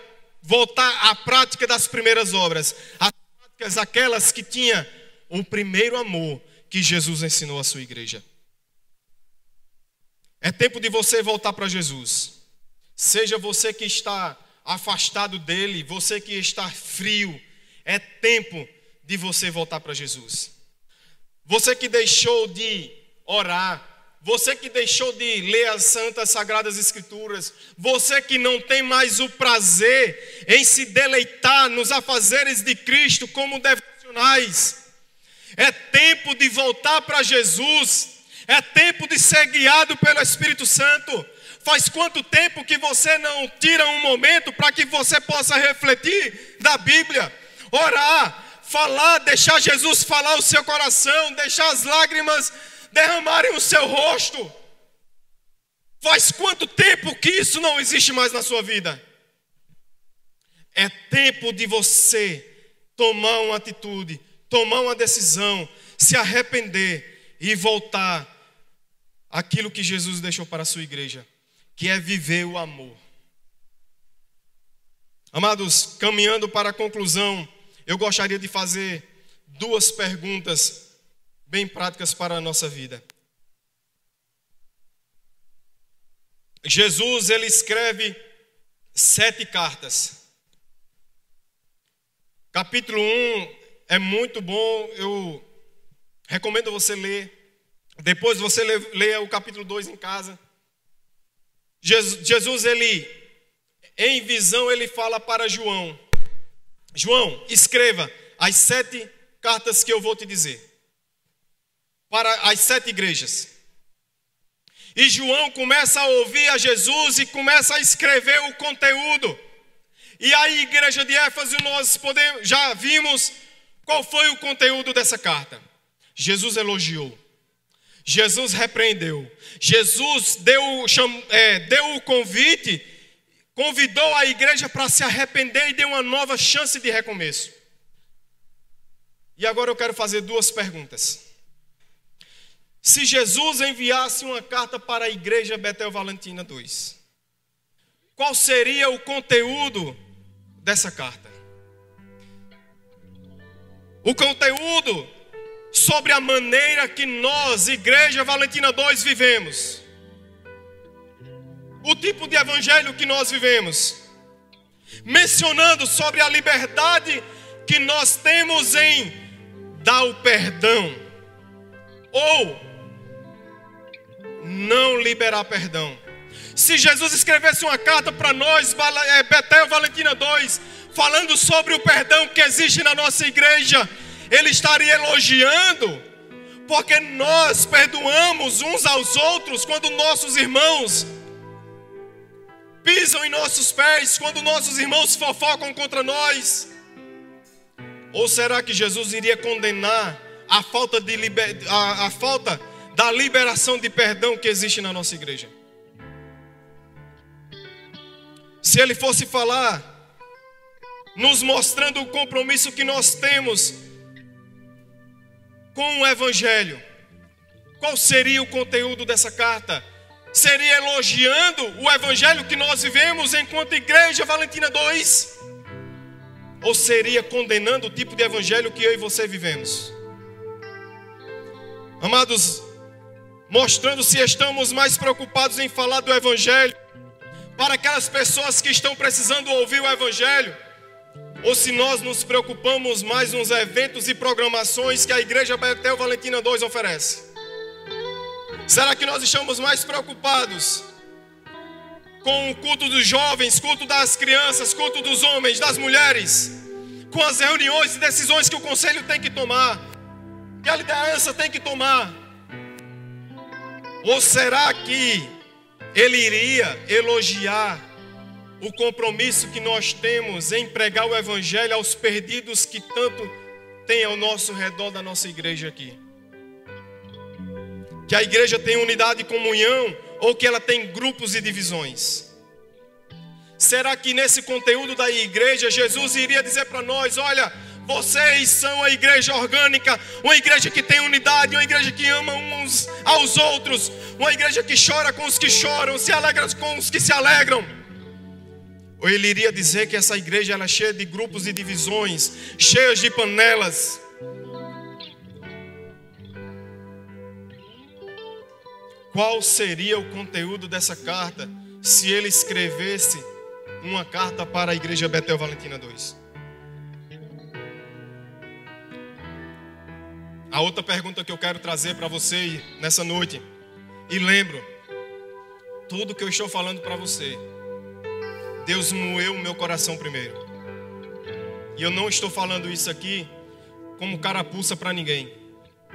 voltar à prática das primeiras obras. As práticas aquelas que tinha o primeiro amor que Jesus ensinou à sua igreja. É tempo de você voltar para Jesus. Seja você que está afastado dele, você que está frio, é tempo de você voltar para Jesus. Você que deixou de orar, você que deixou de ler as santas sagradas escrituras, você que não tem mais o prazer em se deleitar nos afazeres de Cristo como devocionais, é tempo de voltar para Jesus. É tempo de ser guiado pelo Espírito Santo. Faz quanto tempo que você não tira um momento para que você possa refletir da Bíblia, orar, falar, deixar Jesus falar o seu coração, deixar as lágrimas derramarem o seu rosto? Faz quanto tempo que isso não existe mais na sua vida? É tempo de você tomar uma atitude, tomar uma decisão, se arrepender e voltar àquilo que Jesus deixou para a sua igreja, que é viver o amor. Amados, caminhando para a conclusão, eu gostaria de fazer 2 perguntas bem práticas para a nossa vida. Jesus, ele escreve 7 cartas. Capítulo 1 é muito bom, eu recomendo você ler. Depois você lê o capítulo 2 em casa. Jesus, ele, em visão, ele fala para João: João, escreva as 7 cartas que eu vou te dizer, para as 7 igrejas. E João começa a ouvir a Jesus e começa a escrever o conteúdo. E a igreja de Éfeso, nós já vimos qual foi o conteúdo dessa carta. Jesus elogiou, Jesus repreendeu, Jesus deu o convite, convidou a igreja para se arrepender e deu uma nova chance de recomeço. E agora eu quero fazer 2 perguntas. Se Jesus enviasse uma carta para a igreja Betel Valentina 2, qual seria o conteúdo dessa carta? O conteúdo sobre a maneira que nós, igreja Valentina 2, vivemos. O tipo de evangelho que nós vivemos. Mencionando sobre a liberdade que nós temos em dar o perdão. Ou não liberar perdão. Se Jesus escrevesse uma carta para nós, Betel Valentina 2, falando sobre o perdão que existe na nossa igreja, ele estaria elogiando, porque nós perdoamos uns aos outros quando nossos irmãos pisam em nossos pés, quando nossos irmãos fofocam contra nós. Ou será que Jesus iria condenar a falta da liberação de perdão que existe na nossa igreja? Se ele fosse falar, nos mostrando o compromisso que nós temos com o evangelho, qual seria o conteúdo dessa carta? Seria elogiando o evangelho que nós vivemos enquanto igreja Valentina 2? Ou seria condenando o tipo de evangelho que eu e você vivemos? Amados, mostrando se estamos mais preocupados em falar do evangelho para aquelas pessoas que estão precisando ouvir o evangelho, ou se nós nos preocupamos mais nos eventos e programações que a igreja Betel Valentina 2 oferece. Será que nós estamos mais preocupados com o culto dos jovens, culto das crianças, culto dos homens, das mulheres, com as reuniões e decisões que o conselho tem que tomar, que a liderança tem que tomar? Ou será que ele iria elogiar o compromisso que nós temos em pregar o evangelho aos perdidos que tanto tem ao nosso redor da nossa igreja aqui? Que a igreja tem unidade e comunhão, ou que ela tem grupos e divisões? Será que nesse conteúdo da igreja Jesus iria dizer para nós: olha, vocês são a igreja orgânica, uma igreja que tem unidade, uma igreja que ama uns aos outros, uma igreja que chora com os que choram, se alegra com os que se alegram? Ou ele iria dizer que essa igreja ela é cheia de grupos e divisões, cheias de panelas? Qual seria o conteúdo dessa carta se ele escrevesse uma carta para a igreja Betel Valentina 2? A outra pergunta que eu quero trazer para você nessa noite, e lembro, tudo que eu estou falando para você, Deus moeu o meu coração primeiro. E eu não estou falando isso aqui como carapuça para ninguém.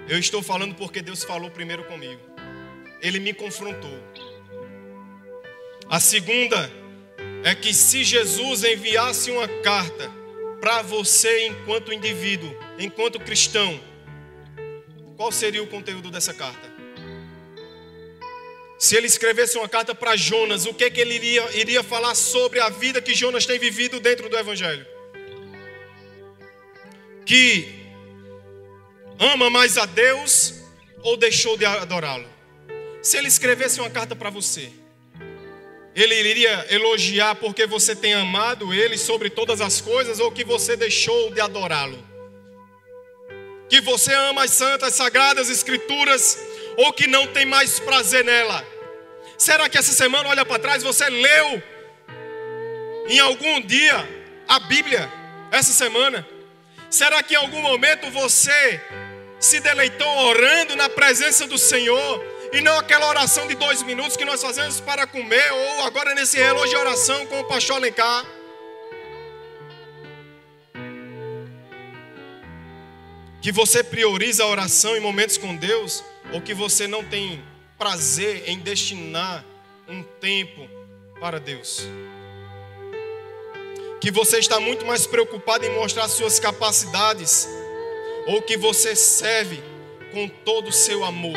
Eu estou falando porque Deus falou primeiro comigo. Ele me confrontou. A segunda é que se Jesus enviasse uma carta para você enquanto indivíduo, enquanto cristão, qual seria o conteúdo dessa carta? Se ele escrevesse uma carta para Jonas, o que ele iria falar sobre a vida que Jonas tem vivido dentro do evangelho? Que ama mais a Deus ou deixou de adorá-lo? Se ele escrevesse uma carta para você, ele iria elogiar porque você tem amado ele sobre todas as coisas ou que você deixou de adorá-lo? Que você ama as santas, sagradas escrituras ou que não tem mais prazer nela? Será que essa semana, olha para trás, você leu em algum dia a Bíblia essa semana? Será que em algum momento você se deleitou orando na presença do Senhor e não aquela oração de 2 minutos que nós fazemos para comer ou agora nesse relógio de oração com o pastor Alencar? Que você prioriza a oração em momentos com Deus ou que você não tem prazer em destinar um tempo para Deus? Que você está muito mais preocupado em mostrar suas capacidades ou que você serve com todo o seu amor?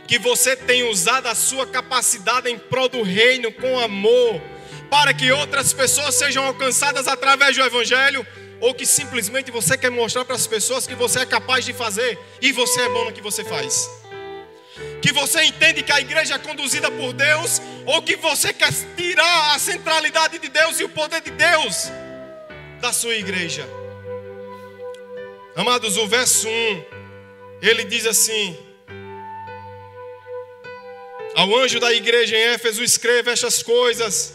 Que você tem usado a sua capacidade em prol do reino com amor para que outras pessoas sejam alcançadas através do Evangelho? Ou que simplesmente você quer mostrar para as pessoas que você é capaz de fazer e você é bom no que você faz? Que você entende que a igreja é conduzida por Deus ou que você quer tirar a centralidade de Deus e o poder de Deus da sua igreja? Amados, o verso 1, ele diz assim: ao anjo da igreja em Éfeso escreva estas coisas.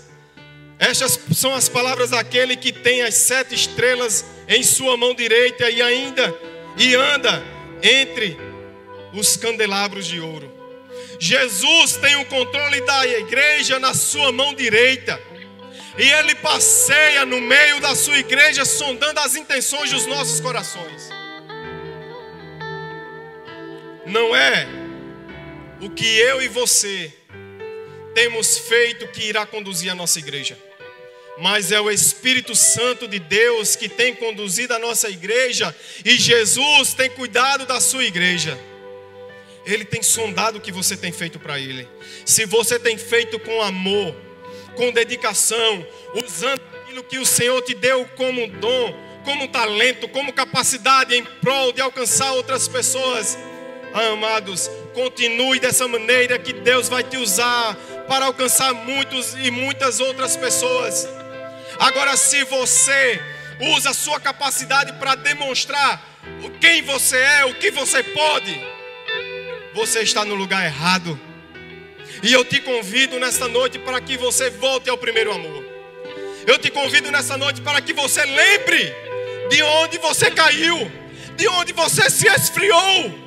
Estas são as palavras daquele que tem as 7 estrelas em sua mão direita e anda entre os candelabros de ouro. Jesus tem o controle da igreja na sua mão direita. E Ele passeia no meio da sua igreja, sondando as intenções dos nossos corações. Não é o que eu e você temos feito que irá conduzir a nossa igreja, mas é o Espírito Santo de Deus que tem conduzido a nossa igreja. E Jesus tem cuidado da sua igreja. Ele tem sondado o que você tem feito para Ele. Se você tem feito com amor, com dedicação, usando aquilo que o Senhor te deu como dom, como talento, como capacidade em prol de alcançar outras pessoas. Amados, continue dessa maneira que Deus vai te usar para alcançar muitos e muitas outras pessoas. Agora, se você usa a sua capacidade para demonstrar quem você é, o que você pode, você está no lugar errado. E eu te convido nesta noite para que você volte ao primeiro amor. Eu te convido nesta noite para que você lembre de onde você caiu, de onde você se esfriou.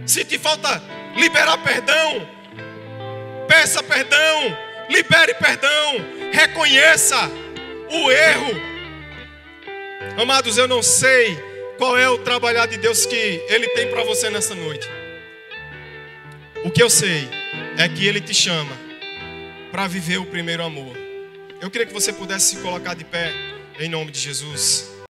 Se te falta liberar perdão, peça perdão, libere perdão, reconheça o erro. Amados, eu não sei qual é o trabalhar de Deus que Ele tem para você nessa noite. O que eu sei é que Ele te chama para viver o primeiro amor. Eu queria que você pudesse se colocar de pé em nome de Jesus.